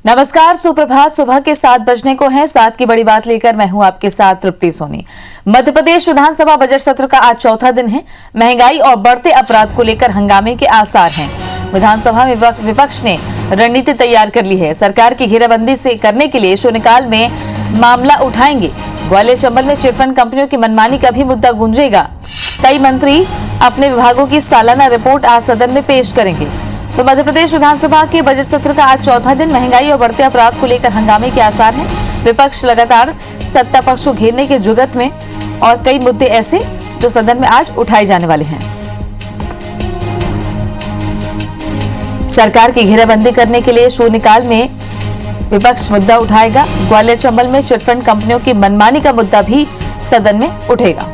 नमस्कार, सुप्रभात। सुबह के 7 बजने को है। 7 की बड़ी बात लेकर मैं हूं आपके साथ तृप्ति सोनी। मध्य प्रदेश विधानसभा बजट सत्र का आज चौथा दिन है। महंगाई और बढ़ते अपराध को लेकर हंगामे के आसार हैं। विधानसभा में विपक्ष ने रणनीति तैयार कर ली है। सरकार की घेराबंदी से करने के लिए शून्यकाल में मामला उठाएंगे। ग्वालियर चंबल में चिटफंड कंपनियों की मनमानी का भी मुद्दा गूंजेगा। कई मंत्री अपने विभागों की सालाना रिपोर्ट आज सदन में पेश करेंगे। तो मध्य प्रदेश विधानसभा के बजट सत्र का आज चौथा दिन। महंगाई और बढ़ते अपराध को लेकर हंगामे के आसार हैं। विपक्ष लगातार सत्ता पक्ष को घेरने के जुगत में और कई मुद्दे ऐसे जो सदन में आज उठाए जाने वाले हैं। सरकार की घेराबंदी करने के लिए शून्यकाल में विपक्ष मुद्दा उठाएगा। ग्वालियर चंबल में चिटफंड कंपनियों की मनमानी का मुद्दा भी सदन में उठेगा।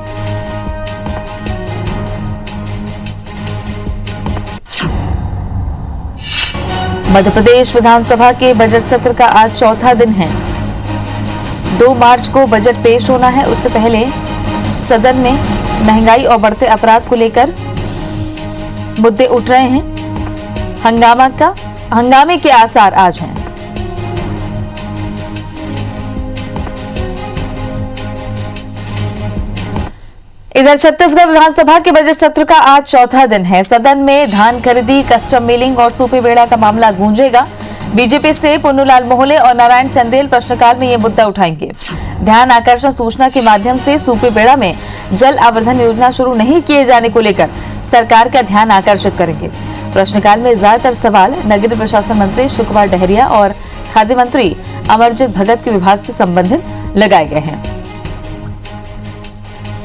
मध्य प्रदेश विधानसभा के बजट सत्र का आज चौथा दिन है। 2 मार्च को बजट पेश होना है। उससे पहले सदन में महंगाई और बढ़ते अपराध को लेकर मुद्दे उठ रहे हैं। हंगामे के आसार आज हैं। इधर छत्तीसगढ़ विधानसभा के बजट सत्र का आज चौथा दिन है। सदन में धान खरीदी, कस्टम मिलिंग और सूपे बेड़ा का मामला गूंजेगा। बीजेपी से पुन्नूलाल मोहले और नारायण चंदेल प्रश्नकाल में ये मुद्दा उठाएंगे। ध्यान आकर्षण सूचना के माध्यम से सूपे बेड़ा में जल आवर्धन योजना शुरू नहीं किए जाने को लेकर सरकार का ध्यान आकर्षित करेंगे। प्रश्नकाल में ज्यादातर सवाल नगरीय प्रशासन मंत्री शिव कुमार डहरिया और खाद्य मंत्री अमरजीत भगत के विभाग से संबंधित लगाए गए हैं।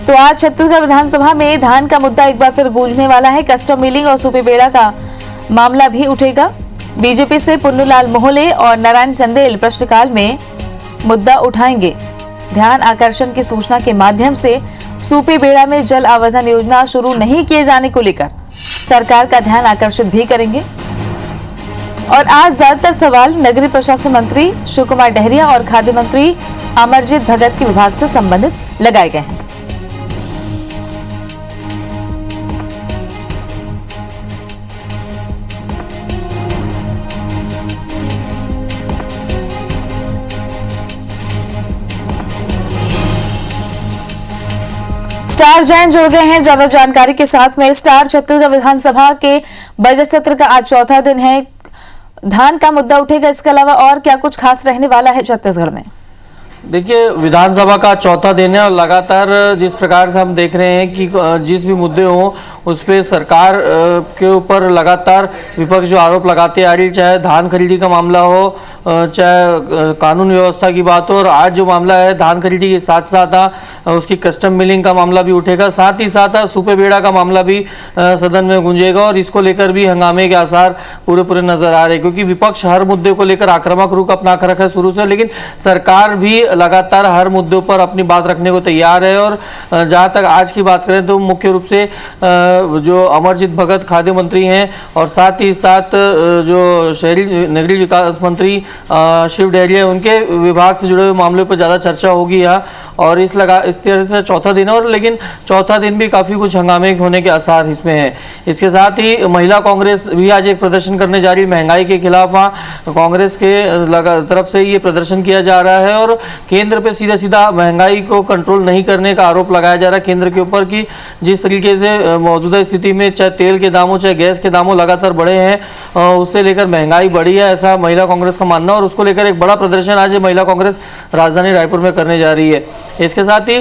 तो आज छत्तीसगढ़ विधानसभा में धान का मुद्दा एक बार फिर गूंजने वाला है। कस्टम मिलिंग और सूपे बेड़ा का मामला भी उठेगा। बीजेपी से पुन्नूलाल मोहले और नारायण चंदेल प्रश्नकाल में मुद्दा उठाएंगे। ध्यान आकर्षण की सूचना के माध्यम से सूपे बेड़ा में जल आवर्धन योजना शुरू नहीं किए जाने को लेकर सरकार का ध्यान आकर्षित भी करेंगे। और आज ज्यादातर सवाल नगरीय प्रशासन मंत्री शिव कुमार डहरिया और खाद्य मंत्री अमरजीत भगत के विभाग से संबंधित लगाए गए हैं। स्टार जैन जुड़ गए हैं ज्यादा जानकारी के साथ में। स्टार, छत्तीसगढ़ विधानसभा के बजट सत्र का आज चौथा दिन है। धान का मुद्दा उठेगा, इसके अलावा और क्या कुछ खास रहने वाला है छत्तीसगढ़ में? देखिए, विधानसभा का चौथा दिन है और लगातार जिस प्रकार से हम देख रहे हैं कि जिस भी मुद्दे हों उस पे सरकार के ऊपर लगातार विपक्ष जो आरोप लगाते आ रही, चाहे धान खरीदी का मामला हो, चाहे कानून व्यवस्था की बात हो, और आज जो मामला है धान खरीदी के साथ साथ उसकी कस्टम मिलिंग का मामला भी उठेगा। साथ ही साथ सूपे बेड़ा का मामला भी सदन में गूंजेगा और इसको लेकर भी हंगामे के आसार पूरे नजर आ रहे हैं, क्योंकि विपक्ष हर मुद्दे को लेकर आक्रामक रुख अपना कर रखा है शुरू से, लेकिन सरकार भी लगातार हर मुद्दों पर अपनी बात रखने को तैयार है। और जहां तक आज की बात करें तो मुख्य रूप से जो अमरजीत भगत खाद्य मंत्री हैं और साथ ही साथ जो शहरी नगरीय विकास मंत्री शिव डहरिया, उनके विभाग से जुड़े हुए मामलों पर ज़्यादा चर्चा होगी यहाँ। और इस तरह से चौथा दिन है, और लेकिन चौथा दिन भी काफ़ी कुछ हंगामे होने के आसार इसमें है। इसके साथ ही महिला कांग्रेस भी आज एक प्रदर्शन करने जा रही है महंगाई के खिलाफ। कांग्रेस के तरफ से ये प्रदर्शन किया जा रहा है और केंद्र पे सीधा महंगाई को कंट्रोल नहीं करने का आरोप लगाया जा रहा है केंद्र के ऊपर, कि जिस तरीके से मौजूदा स्थिति में चाहे तेल के दामों चाहे गैस के दामों लगातार बढ़े हैं, उससे लेकर महंगाई बढ़ी है, ऐसा महिला कांग्रेस का मानना। और उसको लेकर एक बड़ा प्रदर्शन आज महिला कांग्रेस राजधानी रायपुर में करने जा रही है। इसके साथ ही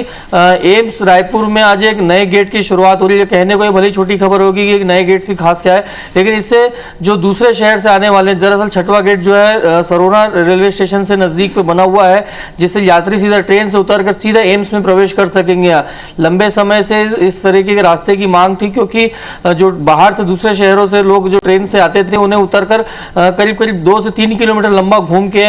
एम्स रायपुर में आज एक नए गेट की शुरुआत हो रही है। कहने को ये भली छोटी खबर होगी कि एक नए गेट से खास क्या है, लेकिन इससे जो दूसरे शहर से आने वाले, दरअसल छठवां गेट जो है सरोना रेलवे स्टेशन से नजदीक पे बना हुआ है, जिससे यात्री सीधा ट्रेन से उतरकर सीधा एम्स में प्रवेश कर सकेंगे। लंबे समय से इस तरीके के रास्ते की मांग थी, क्योंकि जो बाहर से दूसरे शहरों से लोग जो ट्रेन से आते थे उन्हें उतरकर करीब 2 से 3 किलोमीटर लंबा घूम के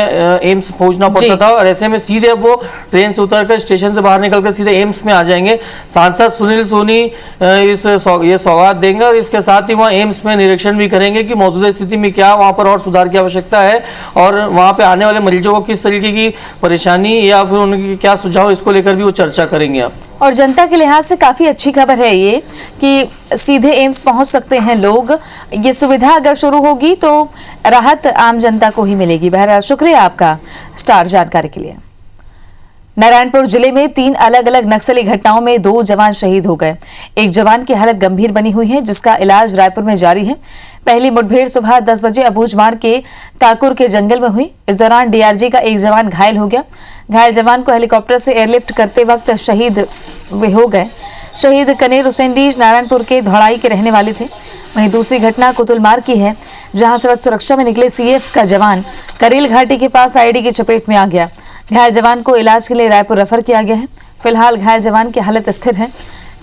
एम्स पहुंचना पड़ता था, और ऐसे में सीधे वो ट्रेन से उतरकर स्टेशन से बाहर निकलकर सीधे एम्स में आ जाएंगे। सांसद सुनील सोनी ये सौगात देंगे और इसके साथ ही वहाँ एम्स में निरीक्षण भी करेंगे कि मौजूदा स्थिति में क्या वहाँ पर और सुधार की आवश्यकता है और वहाँ पे आने वाले मरीजों को किस तरीके की परेशानी या फिर उनकी क्या सुझाव, इसको लेकर भी वो चर्चा करेंगे। और जनता के लिहाज से काफी अच्छी खबर है ये कि सीधे एम्स पहुंच सकते हैं लोग। ये सुविधा अगर शुरू होगी तो राहत आम जनता को ही मिलेगी। बहरहाल शुक्रिया आपका स्टार जानकारी के लिए। नारायणपुर जिले में 3 अलग अलग नक्सली घटनाओं में 2 जवान शहीद हो गए। एक जवान की हालत गंभीर बनी हुई है जिसका इलाज रायपुर में जारी है। पहली मुठभेड़ सुबह 10 बजे अबूझमाड़ के काकुर के जंगल में हुई। इस दौरान डीआरजी का एक जवान घायल हो गया। घायल जवान को हेलीकॉप्टर से एयरलिफ्ट करते वक्त शहीद हो गए। शहीद कनेर हुसैनडी नारायणपुर के धौड़ाई के रहने वाले थे। वहीं दूसरी घटना कुतुलमार की है जहां सड़क सुरक्षा में निकले सीएफ का जवान करेल घाटी के पास आईडी की चपेट में आ गया। घायल जवान को इलाज के लिए रायपुर रेफर किया गया है। फिलहाल घायल जवान की हालत स्थिर है।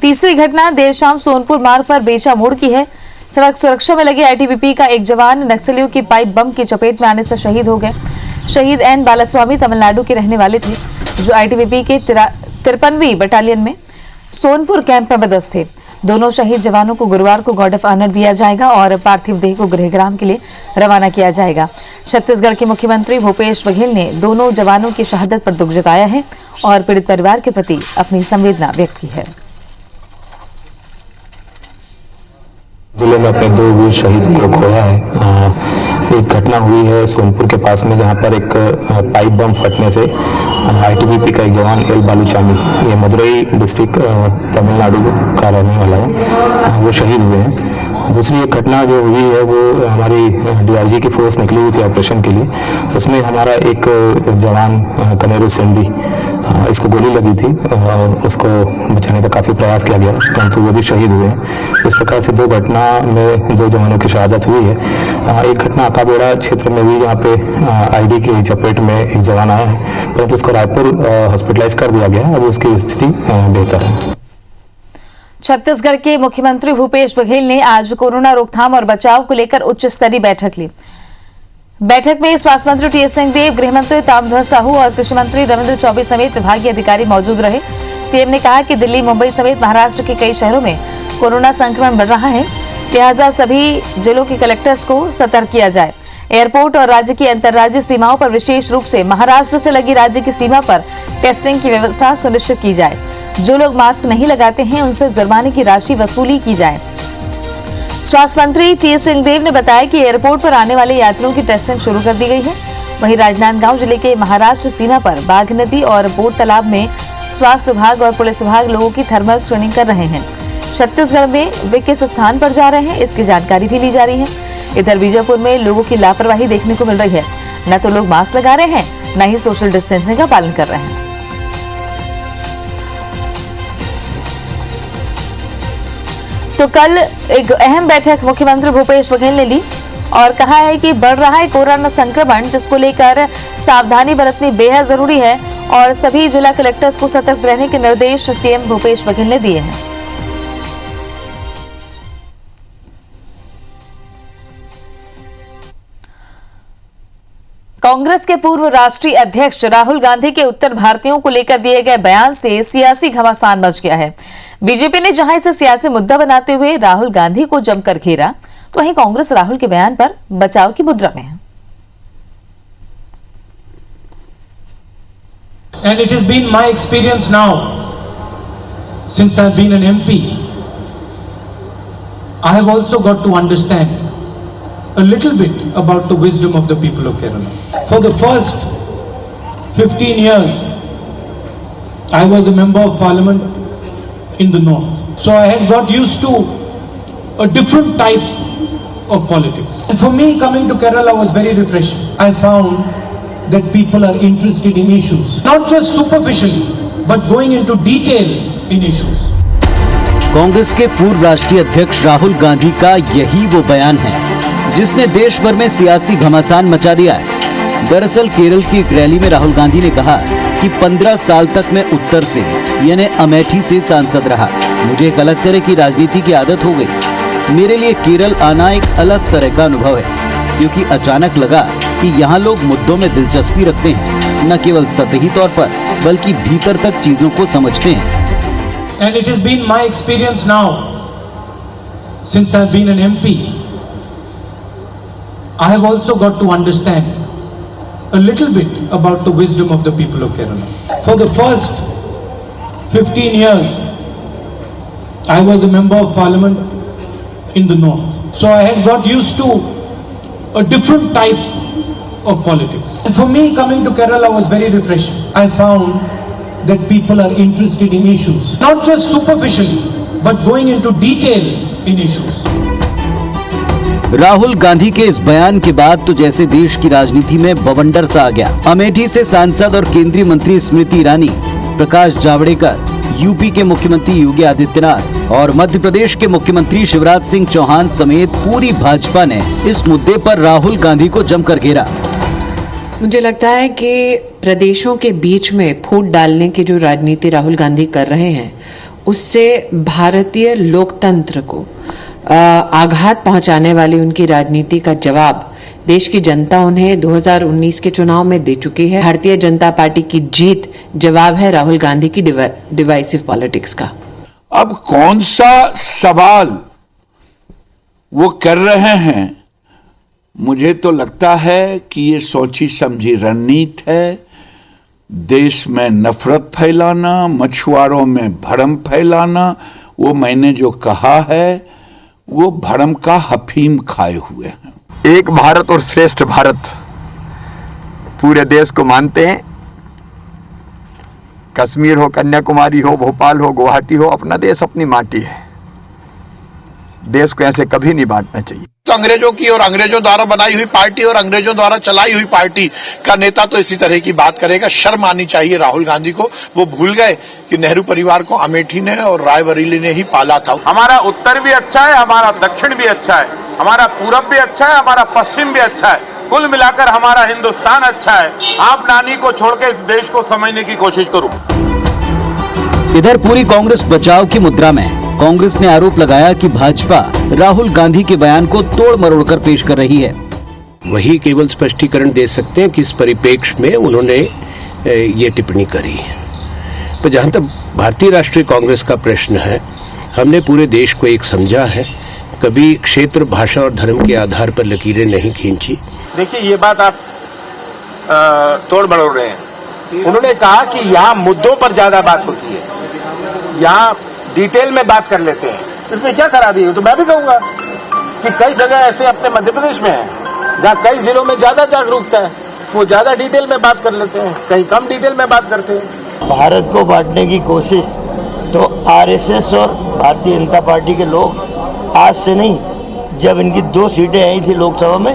तीसरी घटना देर शाम सोनपुर मार्ग पर बेचा मोड़ की है। सड़क सुरक्षा में लगे आईटीबीपी का एक जवान नक्सलियों की पाइप बम की चपेट में आने से शहीद हो गए। शहीद एन बालास्वामी तमिलनाडु के रहने वाले थे जो आईटीबीपी के 53वीं बटालियन में सोनपुर कैंप में पदस्थ थे। दोनों शहीद जवानों को गुरुवार को गार्ड ऑफ ऑनर दिया जाएगा और पार्थिव देह को गृहग्राम के लिए रवाना किया जाएगा। छत्तीसगढ़ के मुख्यमंत्री भूपेश बघेल ने दोनों जवानों की शहादत पर दुख जताया है और पीड़ित परिवार के प्रति अपनी संवेदना व्यक्त की है। जिले में अपने 2 वीर शहीद को खोया है। एक घटना हुई है सोनपुर के पास में जहां पर एक पाइप बम फटने से आईटीबीपी का एक जवान एल बालूचामी, ये मदुरई डिस्ट्रिक्ट तमिलनाडु का रहने वाला है, वो शहीद हुए हैं। दूसरी एक घटना जो हुई है वो हमारी डीआरजी की फोर्स निकली हुई थी ऑपरेशन के लिए। उसमें हमारा एक जवान कनेर हुसैनडी, इसको गोली लगी थी और उसको बचाने का काफ़ी प्रयास किया गया परंतु वो भी शहीद हुए हैं। इस प्रकार से 2 घटना में 2 जवानों की शहादत हुई है। एक घटना अकाबेड़ा क्षेत्र में हुई जहाँ पे आईडी की चपेट में एक जवान आया है परंतु उसको रायपुर हॉस्पिटलाइज कर दिया गया है। अभी उसकी स्थिति बेहतर है। छत्तीसगढ़ के मुख्यमंत्री भूपेश बघेल ने आज कोरोना रोकथाम और बचाव को लेकर उच्च स्तरीय बैठक ली। बैठक में स्वास्थ्य मंत्री टीएस सिंहदेव, गृह मंत्री ताम्रध्वज साहू और कृषि मंत्री रविंद्र चौबे समेत विभागीय अधिकारी मौजूद रहे। सीएम ने कहा कि दिल्ली, मुंबई समेत महाराष्ट्र के कई शहरों में कोरोना संक्रमण बढ़ रहा है, लिहाजा सभी जिलों के कलेक्टर्स को सतर्क किया जाए। एयरपोर्ट और राज्य की अंतर्राज्यीय सीमाओं पर विशेष रूप से महाराष्ट्र से लगी राज्य की सीमा पर टेस्टिंग की व्यवस्था सुनिश्चित की जाए। जो लोग मास्क नहीं लगाते हैं उनसे जुर्माने की राशि वसूली की जाए। स्वास्थ्य मंत्री टीएस सिंहदेव ने बताया कि एयरपोर्ट पर आने वाले यात्रियों की टेस्टिंग शुरू कर दी गई है। वहीं राजनांदगांव जिले के महाराष्ट्र सीमा पर बाघ नदी और बोट तालाब में स्वास्थ्य विभाग और पुलिस विभाग लोगों की थर्मल स्क्रीनिंग कर रहे हैं। छत्तीसगढ़ में वे किस स्थान पर जा रहे हैं इसकी जानकारी भी ली जा रही है। इधर बीजापुर में लोगों की लापरवाही देखने को मिल रही है। न तो लोग मास्क लगा रहे हैं, न ही सोशल डिस्टेंसिंग का पालन कर रहे हैं। तो कल एक अहम बैठक मुख्यमंत्री भूपेश बघेल ने ली और कहा है कि बढ़ रहा है कोरोना संक्रमण, जिसको लेकर सावधानी बरतनी बेहद जरूरी है और सभी जिला कलेक्टर्स को सतर्क रहने के निर्देश सीएम भूपेश बघेल ने दिए हैं। कांग्रेस के पूर्व राष्ट्रीय अध्यक्ष राहुल गांधी के उत्तर भारतीयों को लेकर दिए गए बयान से सियासी घमासान मच गया है। बीजेपी ने जहां इसे सियासी मुद्दा बनाते हुए राहुल गांधी को जमकर घेरा, तो वहीं कांग्रेस राहुल के बयान पर बचाव की मुद्रा में है। And it has been my experience now, since I've been an MP, I have also got to understand a little bit about the wisdom of the people of Kerala. For the first 15 years, I was a member of parliament in the north. So I had got used to a different type of politics. And for me, coming to Kerala was very refreshing. I found that people are interested in issues, not just superficially, but going into detail in issues. Congress के पूर्व राष्ट्रीय अध्यक्ष राहुल गांधी का यही वो बयान है जिसने देश भर में सियासी घमासान मचा दिया है। दरअसल केरल की एक रैली में राहुल गांधी ने कहा कि 15 साल तक मैं उत्तर से यानी अमेठी से सांसद रहा, मुझे एक अलग तरह की राजनीति की आदत हो गई। मेरे लिए केरल आना एक अलग तरह का अनुभव है, क्योंकि अचानक लगा कि यहाँ लोग मुद्दों में दिलचस्पी रखते हैं न केवल सतही तौर पर बल्कि भीतर तक चीजों को समझते हैं। And it has been my experience now, since I've been an MP, I have also got to understand a little bit about the wisdom of the people of Kerala. For the first 15 years, I was a member of parliament in the north. So I had got used to a different type of politics. And for me, coming to Kerala was very refreshing. I found that people are interested in issues, not just superficially, but going into detail in issues. Rahul Gandhi के इस बयान के बाद तो जैसे देश की राजनीति में बवंडर सा आ गया। अमेठी से सांसद और केंद्रीय मंत्री स्मृति ईरानी, प्रकाश जावड़ेकर, यूपी के मुख्यमंत्री योगी आदित्यनाथ और मध्य प्रदेश के मुख्यमंत्री शिवराज सिंह चौहान समेत पूरी भाजपा ने इस मुद्दे पर राहुल गांधी को जमकर घेरा। मुझे लगता है कि प्रदेशों के बीच में फूट डालने की जो राजनीति राहुल गांधी कर रहे हैं, उससे भारतीय लोकतंत्र को आघात पहुंचाने वाली उनकी राजनीति का जवाब देश की जनता उन्हें 2019 के चुनाव में दे चुकी है। भारतीय जनता पार्टी की जीत जवाब है राहुल गांधी की डिवाइसिव पॉलिटिक्स का। अब कौन सा सवाल वो कर रहे हैं, मुझे तो लगता है कि ये सोची समझी रणनीति है। देश में नफरत फैलाना, मछुआरों में भ्रम फैलाना। वो मैंने जो कहा है वो भ्रम का हफीम खाए हुए हैं। एक भारत और श्रेष्ठ भारत पूरे देश को मानते हैं। कश्मीर हो, कन्याकुमारी हो, भोपाल हो, गुवाहाटी हो, अपना देश अपनी माटी है। देश को ऐसे कभी नहीं बांटना चाहिए। तो अंग्रेजों की और अंग्रेजों द्वारा बनाई हुई पार्टी और अंग्रेजों द्वारा चलाई हुई पार्टी का नेता तो इसी तरह की बात करेगा। शर्म आनी चाहिए राहुल गांधी को। वो भूल गए कि नेहरू परिवार को अमेठी ने और रायबरेली ने ही पाला था। हमारा उत्तर भी अच्छा है, हमारा दक्षिण भी अच्छा है, हमारा पूरब भी अच्छा है, हमारा पश्चिम भी अच्छा है। कुल मिलाकर हमारा हिंदुस्तान अच्छा है। आप नानी को छोड़ के इस देश को समझने की कोशिश करो। इधर पूरी कांग्रेस बचाव की मुद्रा में कांग्रेस ने आरोप लगाया कि भाजपा राहुल गांधी के बयान को तोड़ मरोड़ कर पेश कर रही है। वही केवल स्पष्टीकरण दे सकते हैं कि इस परिप्रेक्ष्य में उन्होंने ये टिप्पणी करी है। पर जहां तक भारतीय राष्ट्रीय कांग्रेस का प्रश्न है, हमने पूरे देश को एक समझा है, कभी क्षेत्र, भाषा और धर्म के आधार पर लकीरें नहीं खींची। देखिए, ये बात आप तोड़ मरोड़ रहे हैं। उन्होंने कहा कि यहाँ मुद्दों पर ज्यादा बात होती है, यहाँ डिटेल में बात कर लेते हैं। इसमें क्या खराबी है? तो मैं भी कहूंगा कि कई जगह ऐसे अपने मध्य प्रदेश में है जहाँ कई जिलों में ज्यादा जागरूकता है, वो ज्यादा डिटेल में बात कर लेते हैं, कहीं कम डिटेल में बात करते हैं। भारत को बांटने की कोशिश तो आरएसएस और भारतीय जनता पार्टी के लोग आज से नहीं, जब इनकी 2 सीटें आई थी लोकसभा में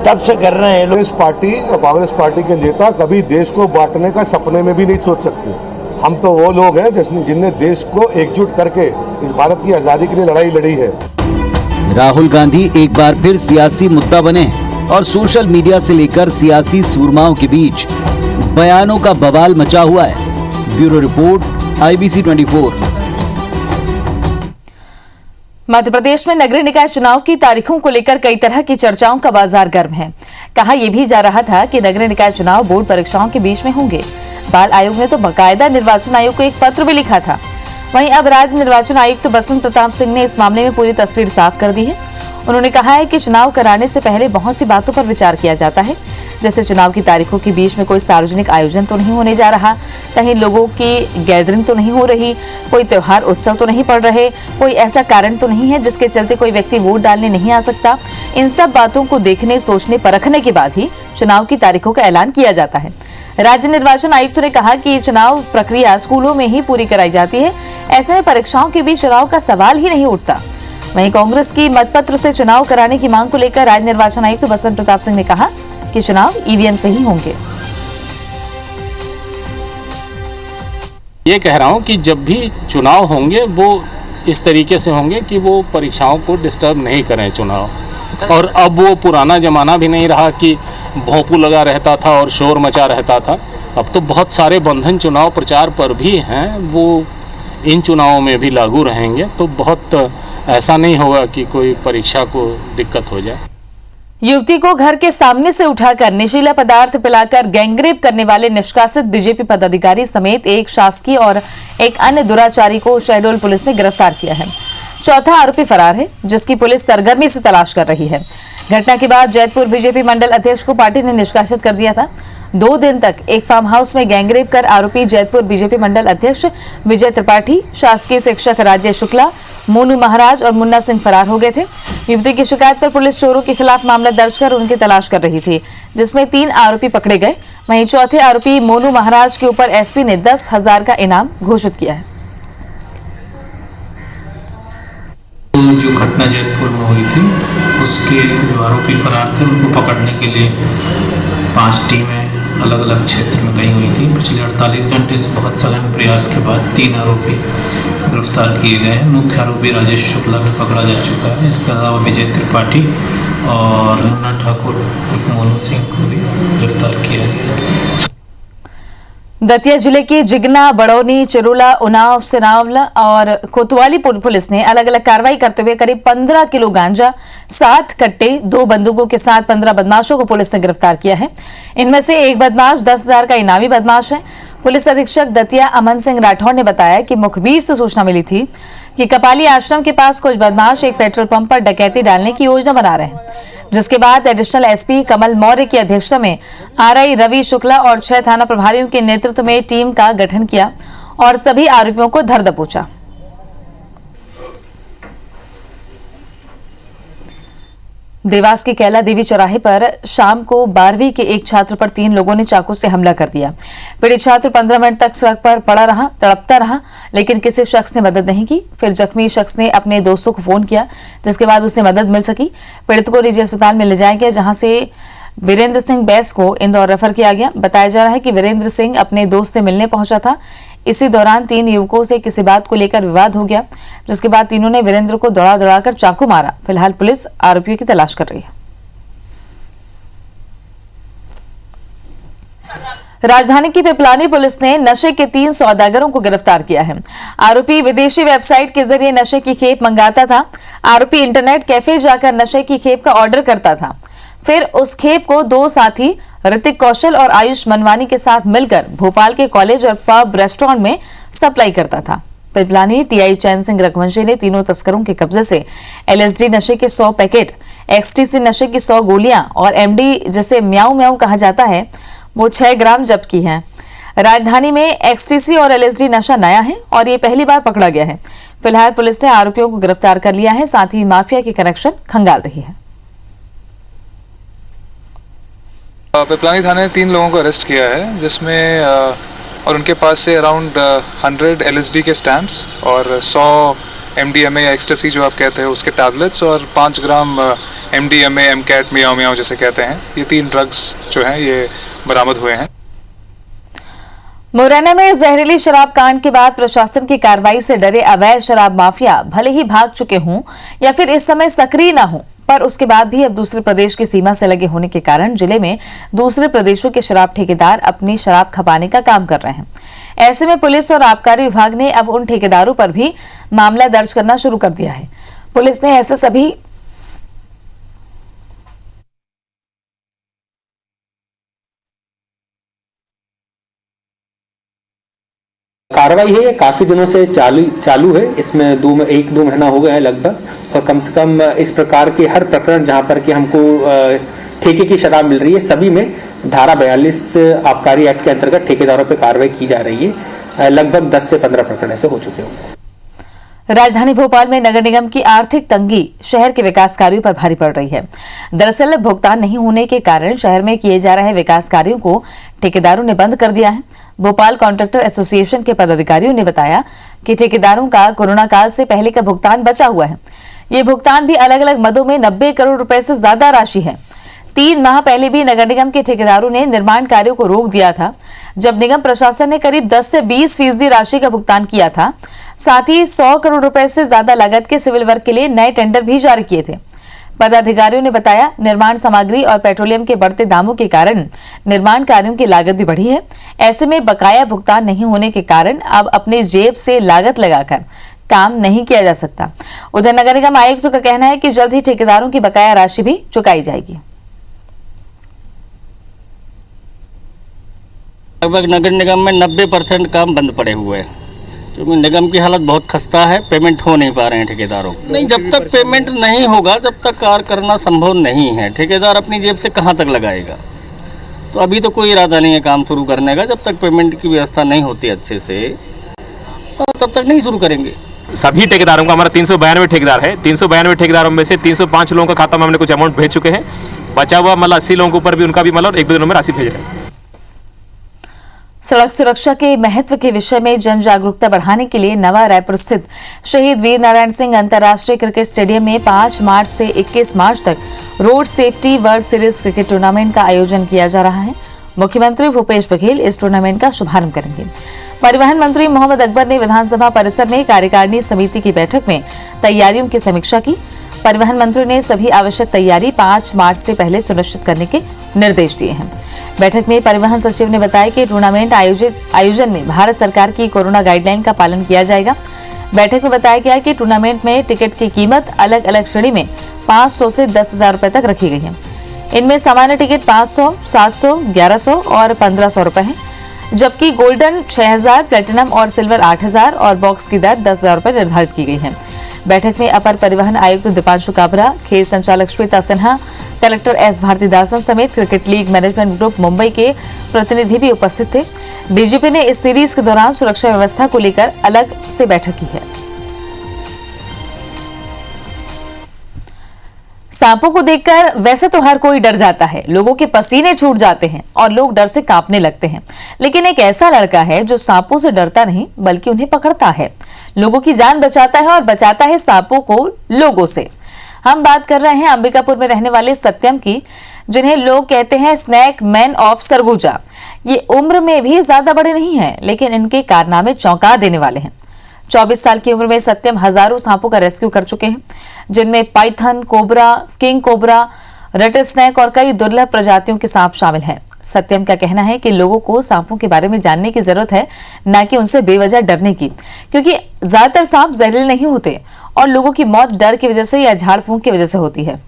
तब से कर रहे हैं। कांग्रेस पार्टी और कांग्रेस पार्टी के नेता कभी देश को बांटने का सपने में भी नहीं सोच सकते। हम तो वो लोग हैं जिनने देश को एकजुट करके इस भारत की आजादी के लिए लड़ाई लड़ी है। राहुल गांधी एक बार फिर सियासी मुद्दा बने और सोशल मीडिया से लेकर सियासी सूरमाओं के बीच बयानों का बवाल मचा हुआ है। Bureau report, IBC 24। Madhya Pradesh में नगरीय निकाय चुनाव की तारीखों को लेकर कई तरह की चर्चाओं का बाजार गर्म है। कहा यह भी जा रहा था कि नगरीय निकाय चुनाव बोर्ड परीक्षाओं के बीच में होंगे। बाल आयोग ने तो बाकायदा निर्वाचन आयोग को एक पत्र भी लिखा था। वहीं अब राज्य निर्वाचन आयुक्त बसंत प्रताप सिंह ने इस मामले में पूरी तस्वीर साफ कर दी है। उन्होंने कहा है कि चुनाव कराने से पहले बहुत सी बातों पर विचार किया जाता है, जैसे चुनाव की तारीखों के बीच में कोई सार्वजनिक आयोजन तो नहीं होने जा रहा, कहीं लोगों की गैदरिंग तो नहीं हो रही, कोई त्योहार उत्सव तो नहीं पड़ रहे, कोई ऐसा कारण तो नहीं है जिसके चलते कोई व्यक्ति वोट डालने नहीं आ सकता। इन सब बातों को देखने, सोचने, परखने के बाद ही चुनाव की तारीखों का ऐलान किया जाता है। राज्य निर्वाचन आयुक्त ने कहा कि चुनाव प्रक्रिया स्कूलों में ही पूरी कराई जाती है, ऐसे में परीक्षाओं के बीच चुनाव का सवाल ही नहीं उठता। वहीं कांग्रेस की मतपत्र से चुनाव कराने की मांग को लेकर राज्य निर्वाचन आयुक्त बसंत प्रताप सिंह ने कहा कि चुनाव ईवीएम से ही होंगे। ये कह रहा हूं कि जब भी चुनाव होंगे वो इस तरीके से होंगे कि वो परीक्षाओं को डिस्टर्ब नहीं करें चुनाव। और अब वो पुराना जमाना भी नहीं रहा कि भोंपू लगा रहता था और शोर मचा रहता था। अब तो बहुत सारे बंधन चुनाव प्रचार पर भी हैं, वो इन चुनावों में भी लागू रहेंगे। तो बहुत ऐसा नहीं होगा कि कोई परीक्षा को दिक्कत हो जाए। युवती को घर के सामने से उठाकर नशीला पदार्थ पिलाकर गैंगरेप करने वाले निष्कासित बीजेपी पदाधिकारी समेत एक शासकीय और एक अन्य दुराचारी को शहडोल पुलिस ने गिरफ्तार किया है। चौथा आरोपी फरार है, जिसकी पुलिस सरगर्मी से तलाश कर रही है। घटना के बाद जैतपुर बीजेपी मंडल अध्यक्ष को पार्टी ने निष्कासित कर दिया था। 2 दिन तक एक फार्म हाउस में गैंगरेप कर आरोपी जैतपुर बीजेपी मंडल अध्यक्ष विजय त्रिपाठी, शासकीय शिक्षक राजेश शुक्ला, मोनू महाराज और मुन्ना सिंह फरार हो गए थे। युवती की शिकायत पर पुलिस चोरों के खिलाफ मामला दर्ज कर उनकी तलाश कर रही थी, जिसमें 3 आरोपी पकड़े गए। वहीं चौथे आरोपी मोनू महाराज के ऊपर एसपी ने 10,000 का इनाम घोषित किया है। जो घटना जैतपुर में हुई थी, उसके जो आरोपी फरार थे उनको पकड़ने के लिए 5 टीमें अलग अलग क्षेत्र में गई हुई थी। पिछले 48 घंटे से बहुत सघन प्रयास के बाद 3 आरोपी गिरफ्तार किए गए हैं। मुख्य आरोपी राजेश शुक्ला भी पकड़ा जा चुका है। इसके अलावा विजय त्रिपाठी और मुन्ना ठाकुर और मोनू सिंह को भी गिरफ्तार किया गया है। दतिया जिले के जिगना, बड़ौनी, चिरोला, उनाव, सिनावला और कोतवाली पुलिस ने अलग अलग कार्रवाई करते हुए करीब 15 किलो गांजा, 7 कट्टे, 2 बंदूकों के साथ 15 बदमाशों को पुलिस ने गिरफ्तार किया है। इनमें से एक बदमाश 10,000 का इनामी बदमाश है। पुलिस अधीक्षक दतिया अमन सिंह राठौर ने बताया कि मुखबिर से सूचना मिली थी कि कपाली आश्रम के पास कुछ बदमाश एक पेट्रोल पंप पर डकैती डालने की योजना बना रहे हैं, जिसके बाद एडिशनल एसपी कमल मौर्य की अध्यक्षता में आरआई रवि शुक्ला और 6 थाना प्रभारियों के नेतृत्व में टीम का गठन किया और सभी आरोपियों को धर दबोचा। देवास के कैला देवी चौराहे पर शाम को 12वीं के एक छात्र पर 3 लोगों ने चाकू से हमला कर दिया। पीड़ित छात्र 15 मिनट तक सड़क पर पड़ा रहा, तड़पता रहा, लेकिन किसी शख्स ने मदद नहीं की। फिर जख्मी शख्स ने अपने दोस्तों को फोन किया, जिसके बाद उसे मदद मिल सकी। पीड़ित को निजी अस्पताल में ले जाया गया, जहां से वीरेंद्र सिंह बैस को इंदौर रेफर किया गया। बताया जा रहा है कि वीरेंद्र सिंह अपने दोस्त से मिलने पहुंचा था। इसी दौरान 3 युवकों से किसी बात को लेकर विवाद हो गया, जिसके बाद तीनों ने वीरेंद्र को दौड़ा-दौड़ाकर चाकू मारा। फिलहाल पुलिस आरोपियों की तलाश कर रही है। राजधानी की पिपलानी पुलिस ने नशे के 3 सौदागरों को गिरफ्तार किया है। आरोपी विदेशी वेबसाइट के जरिए नशे की खेप मंगाता था। आरोपी इंटरनेट कैफे जाकर नशे की खेप का ऑर्डर करता था, फिर उस खेप को 2 साथी ऋतिक कौशल और आयुष मनवानी के साथ मिलकर भोपाल के कॉलेज और पब रेस्टोरेंट में सप्लाई करता था। पिपलानी टीआई चैन सिंह रघुवंशी ने तीनों तस्करों के कब्जे से एलएसडी नशे के 100 पैकेट, एक्सटीसी नशे की 100 गोलियां और एमडी जिसे म्याऊ म्याऊ कहा जाता है वो 6 ग्राम जब्त की है। राजधानी में एक्सटीसी और एलएसडी नशा नया है और ये पहली बार पकड़ा गया है। फिलहाल पुलिस ने आरोपियों को गिरफ्तार कर लिया है, साथ ही माफिया के कनेक्शन खंगाल रही है। पिपलानी थाने ने 3 लोगों को अरेस्ट किया है, जिसमें और उनके पास से अराउंड 100 एलएसडी के स्टैम्प्स और 100 एमडीएमए या एक्सटेसी जो आप कहते हैं उसके टैबलेट्स और 5 ग्राम एमडीएमए, एमकैट, मियाओ मियाओ जैसे कहते हैं, ये 3 ड्रग्स जो हैं ये बरामद हुए हैं। मुरैना में जहरीली शराब कांड के बाद प्रशासन की कार्रवाई से डरे अवैध शराब माफिया भले ही भाग चुके हों या फिर इस समय सक्रिय न हों, पर उसके बाद भी अब दूसरे प्रदेश की सीमा से लगे होने के कारण जिले में दूसरे प्रदेशों के शराब ठेकेदार अपनी शराब खपाने का काम कर रहे हैं। ऐसे में पुलिस और आबकारी विभाग ने अब उन ठेकेदारों पर भी मामला दर्ज करना शुरू कर दिया है। पुलिस ने ऐसे सभी कार्रवाई है, ये काफी दिनों से चालू है। इसमें 1-2 महीना हो गया है लगभग, और कम से कम इस प्रकार के हर प्रकरण जहां पर कि हमको ठेके की शराब मिल रही है, सभी में धारा 42 आबकारी एक्ट के अंतर्गत ठेकेदारों पर कार्रवाई की जा रही है। लगभग 10 से 15 प्रकरण ऐसे हो चुके होंगे। राजधानी भोपाल में नगर निगम की आर्थिक तंगी शहर के विकास कार्यों पर भारी पड़ रही है। दरअसल भुगतान नहीं होने के कारण शहर में किए जा रहे विकास कार्यों को ठेकेदारों ने बंद कर दिया है। भोपाल कॉन्ट्रैक्टर एसोसिएशन के पदाधिकारियों ने बताया कि ठेकेदारों का कोरोना काल से पहले का भुगतान बचा हुआ है। ये भुगतान भी अलग अलग मदों में 90 करोड़ रुपए से ज्यादा राशि है। 3 माह पहले भी नगर निगम के ठेकेदारों ने निर्माण कार्यों को रोक दिया था, जब निगम प्रशासन ने करीब 10 से 20% राशि का भुगतान किया था। साथ ही 100 करोड़ रुपए से ज्यादा लागत के सिविल वर्क के लिए नए टेंडर भी जारी किए थे। पदाधिकारियों ने बताया, निर्माण सामग्री और पेट्रोलियम के बढ़ते दामों के कारण निर्माण कार्यों की लागत भी बढ़ी है। ऐसे में बकाया भुगतान नहीं होने के कारण अब अपनी जेब से लागत लगाकर काम नहीं किया जा सकता। उधर नगर निगम आयुक्त का कहना है कि जल्द ही ठेकेदारों की बकाया राशि भी चुकाई जाएगी। लगभग नगर निगम में 90% काम बंद पड़े हुए हैं, क्योंकि निगम की हालत बहुत खस्ता है, पेमेंट हो नहीं पा रहे हैं ठेकेदारों को। नहीं, जब तक पेमेंट नहीं होगा तब तक कार्य करना संभव नहीं है। ठेकेदार अपनी जेब से कहाँ तक लगाएगा। तो अभी तो कोई इरादा नहीं है काम शुरू करने का, जब तक पेमेंट की व्यवस्था नहीं होती अच्छे से तब तक नहीं शुरू करेंगे। सभी ठेकेदारों का, हमारा 392 ठेकेदार है, 392 ठेकेदारों में से 305 लोगों का खाता में हमने कुछ अमाउंट भेज चुके हैं। बचा हुआ मतलब 80 लोगों के ऊपर भी उनका भी मतलब 1-2 दिनों में राशि भेज रहे हैं। सड़क सुरक्षा के महत्व के विषय में जन जागरूकता बढ़ाने के लिए नवा रायपुर स्थित शहीद वीर नारायण सिंह अंतर्राष्ट्रीय क्रिकेट स्टेडियम में 5 मार्च से 21 मार्च तक road safety world series cricket tournament का आयोजन किया जा रहा है। मुख्यमंत्री भूपेश बघेल इस टूर्नामेंट का शुभारंभ करेंगे। परिवहन मंत्री मोहम्मद अकबर ने विधानसभा परिसर में कार्यकारिणी समिति की बैठक में तैयारियों की समीक्षा की। परिवहन मंत्री ने सभी आवश्यक तैयारी 5 मार्च से पहले सुनिश्चित करने के निर्देश दिए हैं। बैठक में परिवहन सचिव ने बताया कि टूर्नामेंट आयोजन में भारत सरकार की कोरोना गाइडलाइन का पालन किया जाएगा। बैठक में बताया गया कि टूर्नामेंट में टिकट की कीमत अलग अलग श्रेणी में 500 से 10,000 रुपए तक रखी गई है। इनमें सामान्य टिकट 500, 700, 1100 और 1500 रुपए है, जबकि गोल्डन 6,000, प्लेटिनम और सिल्वर 8,000 और बॉक्स की दर 10,000 रुपए निर्धारित की गई है। बैठक में अपर परिवहन आयुक्त दीपांशु काबरा, खेल संचालक श्वेता सिन्हा, कलेक्टर एस भारतीदासन समेत cricket league management group Mumbai के प्रतिनिधि भी उपस्थित थे। डीजीपी ने इस सीरीज के दौरान सुरक्षा व्यवस्था को लेकर अलग से बैठक की है। सांपों को देखकर वैसे तो हर कोई डर जाता है, लोगों के पसीने छूट जाते हैं और लोग डर से कांपने लगते हैं, लेकिन एक ऐसा लड़का है जो सांपों से डरता नहीं बल्कि उन्हें पकड़ता है, लोगों की जान बचाता है और बचाता है सांपों को लोगों से। हम बात कर रहे हैं अंबिकापुर में रहने वाले सत्यम की, जिन्हें लोग कहते हैं स्नैक मैन ऑफ सरगुजा। ये उम्र में भी ज्यादा बड़े नहीं हैं, लेकिन इनके कारनामे चौंका देने वाले हैं। 24 साल की उम्र में सत्यम हजारों सांपों का रेस्क्यू कर चुके हैं, जिनमें python, cobra, king cobra, rattlesnake और कई दुर्लभ प्रजातियों के सांप शामिल हैं। सत्यम का कहना है कि लोगों को सांपों के बारे में जानने की जरूरत है, न कि उनसे बेवजह डरने की, क्योंकि ज्यादातर सांप जहरीले नहीं होते और लोगों की मौत डर की वजह से या झाड़ फूंक की वजह से होती है।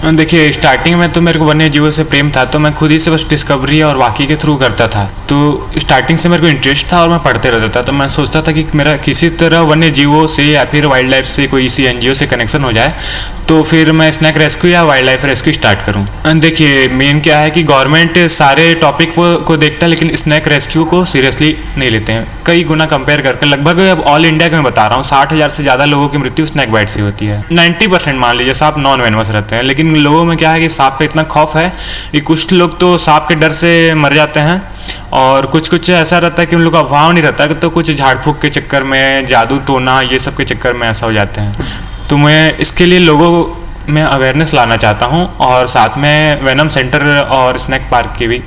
देखिए, स्टार्टिंग में तो मेरे को वन्य जीवों से प्रेम था, तो मैं खुद ही से बस डिस्कवरी और वाकई के थ्रू करता था। तो स्टार्टिंग से मेरे को इंटरेस्ट था और मैं पढ़ते रहता था। तो मैं सोचता था कि मेरा किसी तरह वन्य जीवों से या फिर वाइल्ड लाइफ से कोई इसी एनजीओ से कनेक्शन हो जाए, तो फिर मैं स्नैक रेस्क्यू या वाइल्ड लाइफ रेस्क्यू स्टार्ट करूँ। देखिए, मेन क्या है कि गवर्नमेंट सारे टॉपिक को देखता है, लेकिन स्नैक रेस्क्यू को सीरियसली नहीं लेते हैं। कई गुना कंपेयर करके लगभग अब ऑल इंडिया का मैं बता रहा हूँ 60,000 से ज़्यादा लोगों की मृत्यु स्नैक बाइट से होती है। 90% मान लीजिए सांप नॉन वेनमस रहते हैं, लेकिन लोगों में क्या है कि सांप का इतना खौफ है कि कुछ लोग तो सांप के डर से मर जाते हैं, और कुछ ऐसा रहता है कि उन लोग का अभाव नहीं रहता, तो कुछ झाड़ फूक के चक्कर में, जादू टोना, ये सब के चक्कर में ऐसा हो जाते हैं। तो मैं इसके लिए लोगों में अवेयरनेस लाना चाहता हूँ, और साथ में वेनम सेंटर और स्नैक पार्क की भी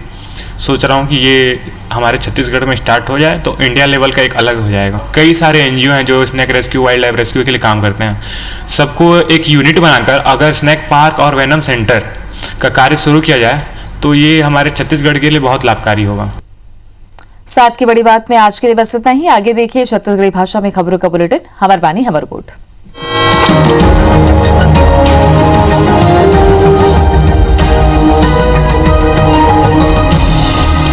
सोच रहा हूँ कि ये हमारे छत्तीसगढ़ में स्टार्ट हो जाए तो इंडिया लेवल का एक अलग हो जाएगा। कई सारे एनजीओ हैं जो snack rescue, wild life rescue के लिए काम करते हैं। सबको एक यूनिट बनाकर अगर स्नैक पार्क और वेनम सेंटर का कार्य शुरू किया जाए तो ये हमारे छत्तीसगढ़ के लिए बहुत लाभकारी होगा। साथ की बड़ी बात में आज के लिए बस इतना ही। आगे देखिए छत्तीसगढ़ी भाषा में खबरों का बुलेटिन। हमार बानी हमार कोट।